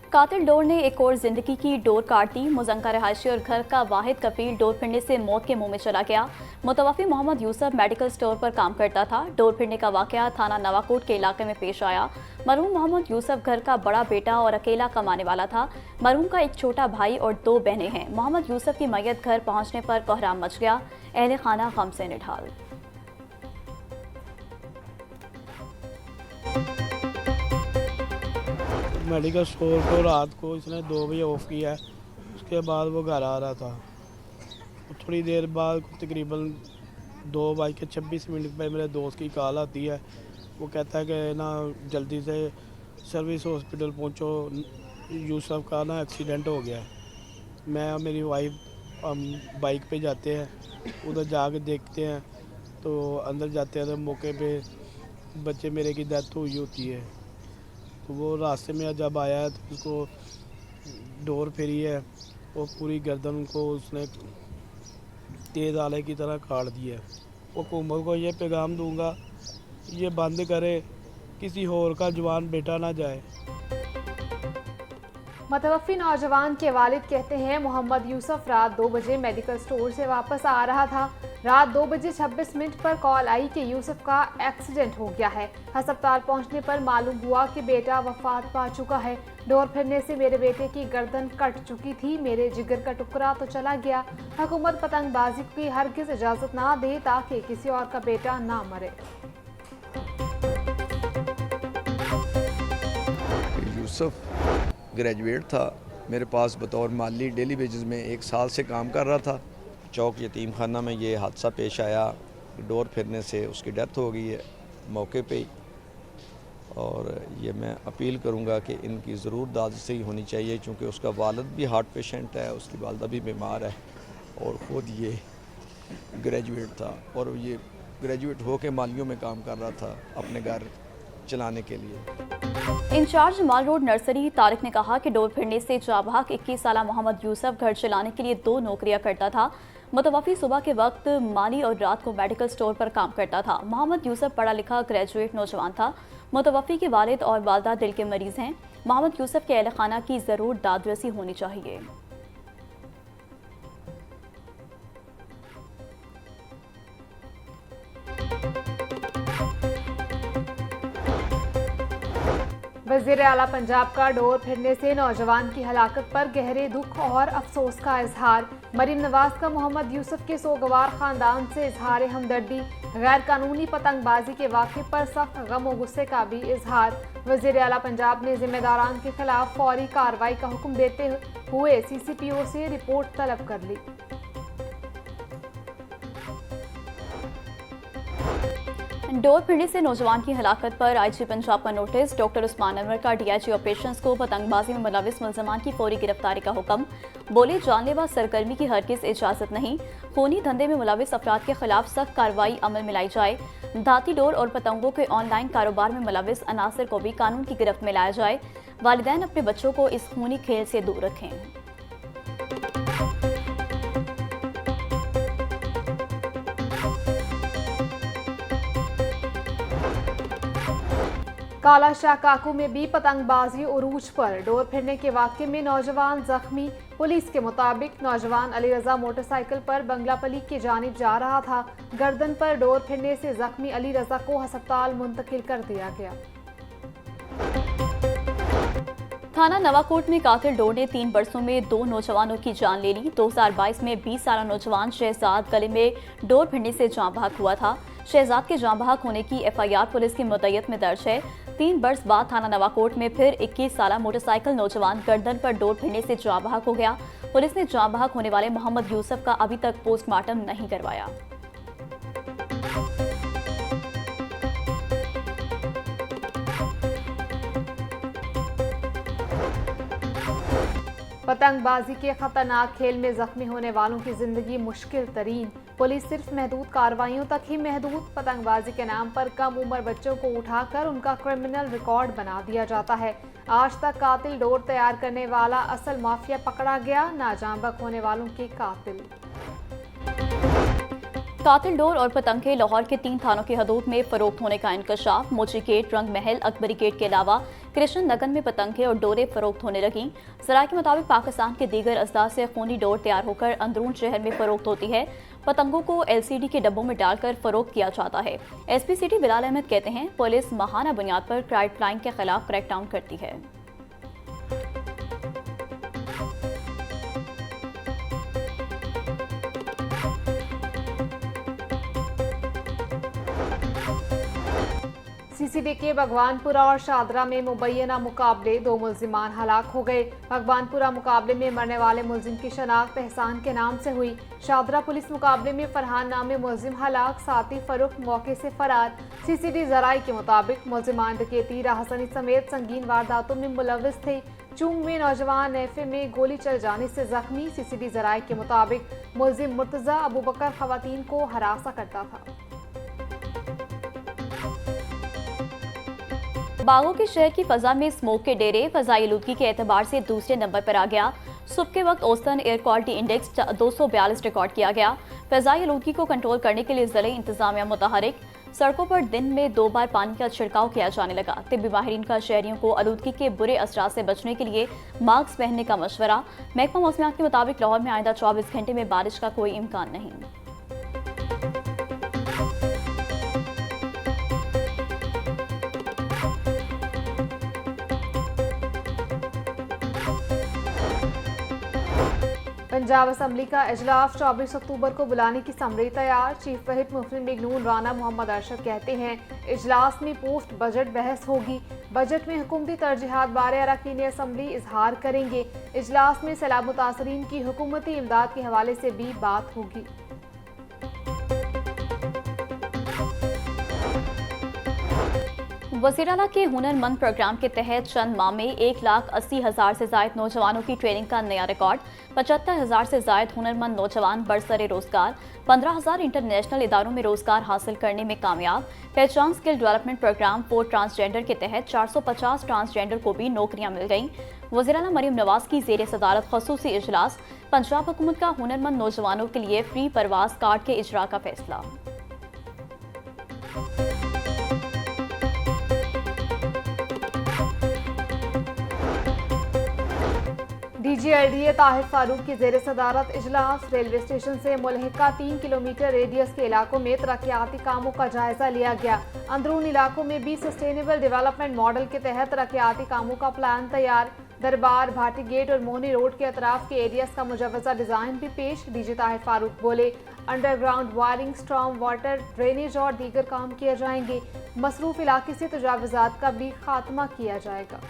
कातिल डोर ने एक और जिंदगी की डोर काट दी। मुजंका रहायशी और घर का वाहिद कफील डोर फिरने से मौत के मुंह में चला गया। मुतवफ़ी मोहम्मद यूसुफ मेडिकल स्टोर पर काम करता था। डोर फिरने का वाकया थाना नवाकोट के इलाके में पेश आया। मरहूम मोहम्मद यूसुफ घर का बड़ा बेटा और अकेला कमाने वाला था। मरहूम का एक छोटा भाई और 2 बहनें हैं। मोहम्मद यूसुफ की मैयत घर पहुंचने पर कोहराम मच गया। अहले खाना गम से निढाल। मेडिकल स्टोर को रात को इसने 2 बजे ऑफ किया है। उसके बाद वो घर आ रहा था। थोड़ी देर बाद तकरीबन 2:26 पर मेरे दोस्त की कॉल आती है। वो कहता है कि ना जल्दी से सर्विस हॉस्पिटल पहुंचो, यूसुफ का ना एक्सीडेंट हो गया है। मैं और मेरी वाइफ हम बाइक पे जाते हैं, उधर जाके देखते हैं तो अंदर जाते हैं तो मौके पे बच्चे मेरे की डेथ हुई होती है। तो वो रास्ते में जब आया है तो उसको डोर फिरी है और पूरी गर्दन को उसने तेज़ आले की तरह काट दिया है। हुकूमत को ये पैगाम दूंगा, ये बंद करे, किसी और का जवान बेटा ना जाए। मुतवफ़ी नौजवान के वालिद कहते हैं मोहम्मद यूसुफ रात 2 बजे मेडिकल स्टोर से वापस आ रहा था। रात 2:26 पर कॉल आई कि यूसुफ का एक्सीडेंट हो गया है। अस्पताल पहुंचने पर मालूम हुआ कि बेटा वफात पा चुका है। डोर फिरने से मेरे बेटे की गर्दन कट चुकी थी। मेरे जिगर का टुकड़ा तो चला गया। हुकूमत पतंगबाजी की हरगिज़ इजाज़त ना दे ताकि किसी और का बेटा ना मरे। यूसुफ ग्रेजुएट था, मेरे पास बतौर माली डेली बेसिस में 1 साल से काम कर रहा था। चौक यतीम खाना में ये हादसा पेश आया। डोर फिरने से उसकी डेथ हो गई है मौके पे ही। और ये मैं अपील करूँगा कि इनकी ज़रूर दादसी होनी चाहिए, क्योंकि उसका वालिद भी हार्ट पेशेंट है, उसकी वालदा भी बीमार है और ख़ुद ये ग्रेजुएट था और ये ग्रेजुएट होकर मालियों में काम कर रहा था अपने घर चलाने के लिए। इंचार्ज माल रोड नर्सरी तारिक ने कहा कि डोर फिरने से जाबाक 21 साल मोहम्मद यूसुफ घर चलाने के लिए 2 नौकरियां करता था। मुतवफ़ी सुबह के वक्त माली और रात को मेडिकल स्टोर पर काम करता था। मोहम्मद यूसुफ पढ़ा लिखा ग्रेजुएट नौजवान था। मुतवफ़ी के वालिद और वालदा दिल के मरीज हैं। मोहम्मद यूसुफ के अहले खाना की ज़रूर दादरसी होनी चाहिए। वज़ीर आला पंजाब का डोर फिरने से नौजवान की हलाकत पर गहरे दुख और अफसोस का इजहार। मरीम नवाज का मोहम्मद यूसुफ के सोगवार खानदान से इजहार हमदर्दी। गैर कानूनी पतंगबाजी के वाक़े पर सख्त गम और गुस्से का भी इजहार। वज़ीर आला पंजाब ने जिम्मेदारान के खिलाफ फौरी कार्रवाई का हुक्म देते हुए CCPO से रिपोर्ट तलब कर ली। डोर फिरने से नौजवान की हलाकत पर IG पंजाब का नोटिस। डॉक्टर उस्मान अनवर का DIG ऑपरेशंस को पतंगबाजी में मुलविस मुल्ज़मान की फौरी गिरफ्तारी का हुक्म। बोले जानलेवा सरगर्मी की हरगिज़ इजाज़त नहीं। खूनी धंधे में मुलविस अफराद के खिलाफ सख्त कार्रवाई अमल में लाई जाए। धाती डोर और पतंगों के ऑनलाइन कारोबार में मुलविस अनासर को भी कानून की गिरफ्त में लाया जाए। वालिदैन अपने बच्चों को इस खूनी खेल से दूर रखें। काला शाह काकू में भी पतंगबाजी उरूज पर। डोर फिरने के वाक़े में नौजवान जख्मी। पुलिस के मुताबिक नौजवान अली रजा मोटरसाइकिल पर बंगलापली की जानिब जा रहा था। गर्दन पर डोर फिरने से जख्मी अली रजा को अस्पताल मुंतकिल कर दिया गया। थाना नवाकोट में कातिल डोर ने 3 बरसों में 2 नौजवानों की जान ले ली। 2022 में 20 साल नौजवान शहजाद गले में डोर फिरने से जाँ बहक हुआ था। शहजाद के जाँ बहक होने की FIR पुलिस की मुद्दत में दर्ज है। 3 बरस बाद थाना नवाकोट में फिर 21 साल मोटरसाइकिल नौजवान गर्दन पर डोर फिरने से जाँ बहक हो गया। पुलिस ने जाँ बहक होने वाले मोहम्मद यूसुफ का अभी तक पोस्टमार्टम नहीं करवाया। पतंगबाजी के खतरनाक खेल में जख्मी होने वालों की जिंदगी मुश्किल तरीन। पुलिस सिर्फ महदूद कार्रवाइयों तक ही महदूद। पतंगबाजी के नाम पर कम उम्र बच्चों को उठाकर उनका क्रिमिनल रिकॉर्ड बना दिया जाता है। आज तक कातिल डोर तैयार करने वाला असल माफिया पकड़ा गया, ना जांबक होने वालों के कातिल। कातिल डोर और पतंगे लाहौर के 3 थानों की हदूद में फरोख्त होने का इंकशाफ। मोची गेट, रंग महल, अकबरी गेट के अलावा कृष्ण नगर में पतंगे और डोरें फरोख्त होने लगी। सराय के मुताबिक पाकिस्तान के दीगर अजदा से खूनी डोर तैयार होकर अंदरून शहर में फरोख्त होती है। पतंगों को LCD के डब्बों में डालकर फरोख्त किया जाता है। SP सिटी बिलाल अहमद कहते हैं, पुलिस माहाना बुनियाद पर क्राइम लाइन के खिलाफ क्रैकडाउन करती है। CCD के भगवानपुरा और शादरा में मुबैना मुकाबले, 2 मुल्जिमान हलाक हो गए। भगवानपुरा मुकाबले में मरने वाले मुल्जिम की शनाख्त एहसान के नाम से हुई। शादरा पुलिस मुकाबले में फरहान नामे मुल्जिम हलाक, साथी फरुख मौके से फरार। CCD जराई के मुताबिक मुल्जिमान डकैती, राहसनी समेत संगीन वारदातों में मुलविस थे। चूंग में नौजवान नेफे में गोली चल जाने से जख्मी। CCD जराई के मुताबिक मुल्जिम मुर्तजा अबू बकर खवातीन को हरासा करता था। बागों के शहर की फजा में स्मोक के डेरे फजाई आलूदगी के एतबार से दूसरे नंबर पर आ गया। सुबह के वक्त औसतन एयर क्वालिटी इंडेक्स 242 रिकॉर्ड किया गया। फजाई आलूदगी को कंट्रोल करने के लिए जिले इंतजामिया मुतहरिक। सड़कों पर दिन में 2 बार पानी का छिड़काव किया जाने लगा। तिब्बी माहिरीन का शहरियों को आलूदगी के बुरे असरात से बचने के लिए मास्क पहनने का मशवरा। महकमा मौसमियात के मुताबिक लाहौर में आइंदा 24 घंटे में बारिश का कोई इम्कान नहीं। पंजाब असम्बली का इजलास 24 अक्टूबर को बुलाने की समरी तैयार। चीफ व्हिप मुस्लिम लीग नून राना मोहम्मद अरशद कहते हैं, इजलास में पोस्ट बजट बहस होगी। बजट में हुकूमती तरजीहात बारे अरकान असम्बली इजहार करेंगे। इजलास में सैलाब मुतासरीन की हुकूमती इमदाद के हवाले से भी बात होगी। वज़ीर-ए-आला के हुनरमंद प्रोग्राम के तहत चंद माह में 1,80,000 से ज़ायद नौजवानों की ट्रेनिंग का नया रिकॉर्ड। 75,000 से ज़ायद हुनरमंद नौजवान बरसरे रोजगार। 15,000 इंटरनेशनल इदारों में रोजगार हासिल करने में कामयाब। पहचान skill development program for transgender के तहत 450 ट्रांसजेंडर को भी नौकरियां मिल गईं। वज़ीर-ए-आला मरियम नवाज की ज़ेर सदारत खसूसी इजलास। पंजाब हुकूमत का हुनरमंद नौजवानों के लिए फ्री परवाज कार्ड के इजरा का फैसला। DGLDA ताहिर फारूक की ज़ेर सदारत इजलास। रेलवे स्टेशन से मुल्हिका 3 किलोमीटर रेडियस के इलाकों में तरक्याती कामों का जायजा लिया गया। अंदरूनी इलाकों में भी सस्टेनेबल डेवलपमेंट मॉडल के तहत तरक्याती कामों का प्लान तैयार। दरबार, भाटी गेट और मोहनी रोड के अतराफ के एरियाज का मुजव्वजा डिज़ाइन भी पेश। DG ताहिर फारूक बोले, underground wiring, storm water, drainage और दीगर काम किए जाएंगे। मसरूफ इलाके से तजावुज़ात का भी खात्मा किया जाएगा।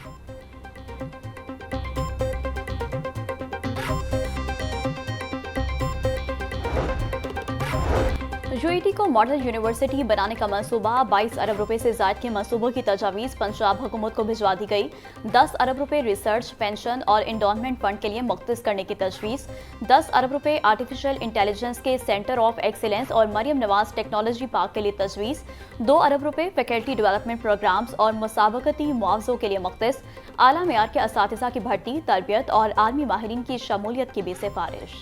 UAT को मॉडल यूनिवर्सिटी बनाने का मंसूबा। 22 अरब रुपए से ज़ायद के मंसूबों की तजावीज़ पंजाब हुकूमत को भिजवा दी गई। 10 अरब रुपए रिसर्च, पेंशन और इंडोमेंट फंड के लिए मुख्तस करने की तजवीज़। 10 अरब रुपए आर्टिफिशियल इंटेलिजेंस के सेंटर ऑफ एक्सीलेंस और मरियम नवाज टेक्नोलॉजी पार्क के लिए तजवीज़। 2 अरब रुपए फैकल्टी डेवलपमेंट प्रोग्राम्स और मुसाबकती मुआवजों के लिए मुख्तस। आला मेयार के असातिज़ा की भर्ती, तरबियत और आर्मी माहिरीन की शमूलियत की भी सिफारिश।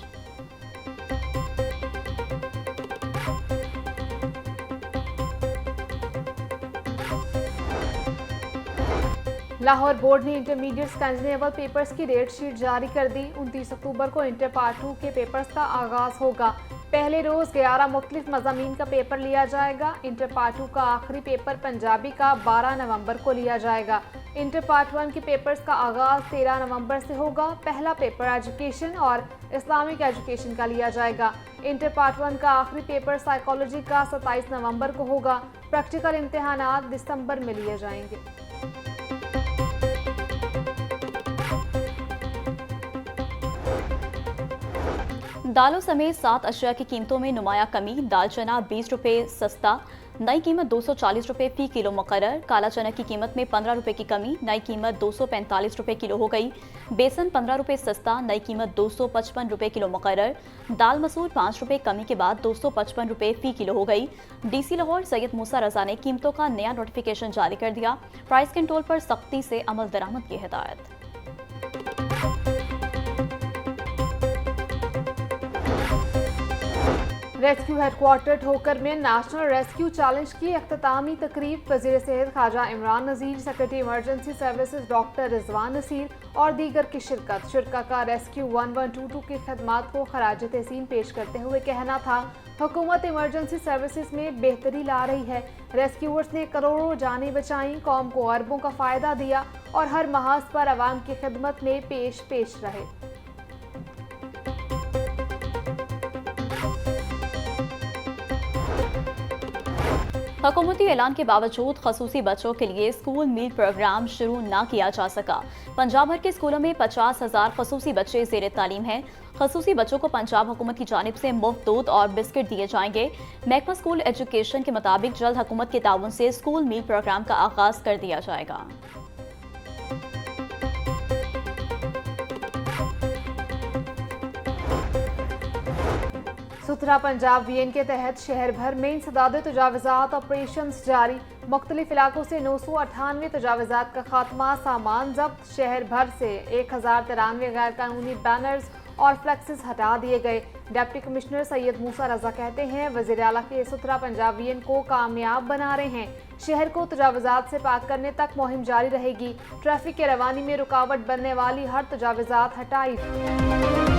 लाहौर बोर्ड ने इंटरमीडिएट स्कैंडिनेवियन पेपर्स की डेट शीट जारी कर दी। 29 अक्टूबर को इंटर पार्ट 2 के पेपर्स का आगाज होगा। पहले रोज 11 मुख्तलिफ मज़ामीन का पेपर लिया जाएगा। इंटर पार्ट 2 का आखिरी पेपर पंजाबी का 12 नवंबर को लिया जाएगा। इंटर पार्ट 1 के पेपर्स का आगाज 13 नवंबर से होगा। पहला पेपर एजुकेशन और इस्लामिक एजुकेशन का लिया जाएगा। इंटर पार्ट 1 का आखिरी पेपर साइकोलॉजी का 27 नवंबर को होगा। प्रैक्टिकल इम्तिहानात दिसंबर में लिए जाएंगे। दालों समेत 7 अशिया की कीमतों में नुमाया कमी। दाल चना 20 रुपये सस्ता, नई कीमत 240 रुपये फी किलो मुकर्रर। काला चना की कीमत में 15 रुपये की कमी, नई कीमत 245 रुपये किलो हो गई। बेसन 15 रुपये सस्ता, नई कीमत 255 रुपये किलो मुकर्रर। दाल मसूर 5 रुपये कमी के बाद 255 रुपये फी किलो हो गई। DC लाहौर सैयद मूसा रजा ने कीमतों का नया नोटिफिकेशन जारी कर दिया। प्राइस कंट्रोल पर सख्ती से अमल दरामद की हिदायत। रेस्क्यू हेडक्वार्टर ठोकर में नेशनल रेस्क्यू चैलेंज की अख्तामी तकरीब वज़ीर सेहत Khawaja Imran Nazeer, secretary emergency services doctor Rizwan Naseer और दीगर की शिरकत। शुरका का रेस्क्यू 1122 की खदमात को खराज तहसीन पेश करते हुए कहना था, हुकूमत इमरजेंसी सर्विसेज में बेहतरी ला रही है। रेस्क्यूअर्स ने करोड़ों जानें बचाई, कौम को अरबों का फ़ायदा दिया और हर महाज पर आवाम की खिदमत में पेश रहे। हुकूमती ऐलान के बावजूद खसूसी बच्चों के लिए स्कूल मील प्रोग्राम शुरू न किया जा सका। पंजाब भर के स्कूलों में 50,000 खसूसी बच्चे ज़ेर तालीम हैं। खसूसी बच्चों को पंजाब हुकूमत की जानिब से मुफ्त दूध और बिस्किट दिए जाएंगे। महकमा स्कूल एजुकेशन के मुताबिक जल्द हुकूमत के ताउन से स्कूल मील प्रोग्राम का आगाज कर दिया जाएगा। सुथरा पंजाब वीएन के तहत शहर भर में इंसदाद तजावज़ात ऑपरेशन जारी। मुख्तलिफ इलाकों से 998 तजावज़ात का खात्मा, सामान जब्त। शहर भर से 1093 गैर कानूनी बैनर्स और फ्लेक्सेस हटा दिए गए। डिप्टी कमिश्नर सैयद मूसा रजा कहते हैं, वज़ीर आला के सुथरा पंजाब वीएन को कामयाब बना रहे हैं। शहर को तजावज़ात से पाक करने तक मुहिम जारी रहेगी। ट्रैफिक के रवानी में रुकावट बनने वाली हर तजावज़ात हटाई